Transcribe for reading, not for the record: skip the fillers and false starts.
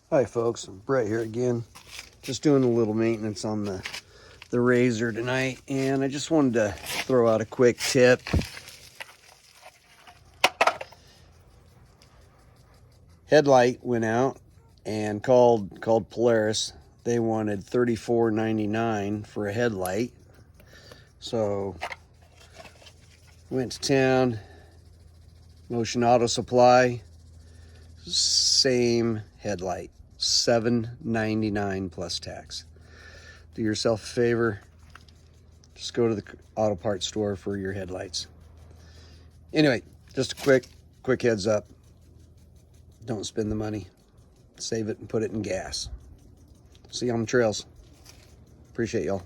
Hi folks, I'm Brett here again. Just doing a little maintenance on the Razor tonight, and I just wanted to throw out a quick tip. Headlight went out and called Polaris. They wanted $34.99 for a headlight. So went to town, Motion Auto Supply, same headlight, $7.99 plus tax. Do yourself a favor, just go to the auto parts store for your headlights. Anyway, just a quick heads up. Don't spend the money. Save it and put it in gas. See you on the trails. Appreciate y'all.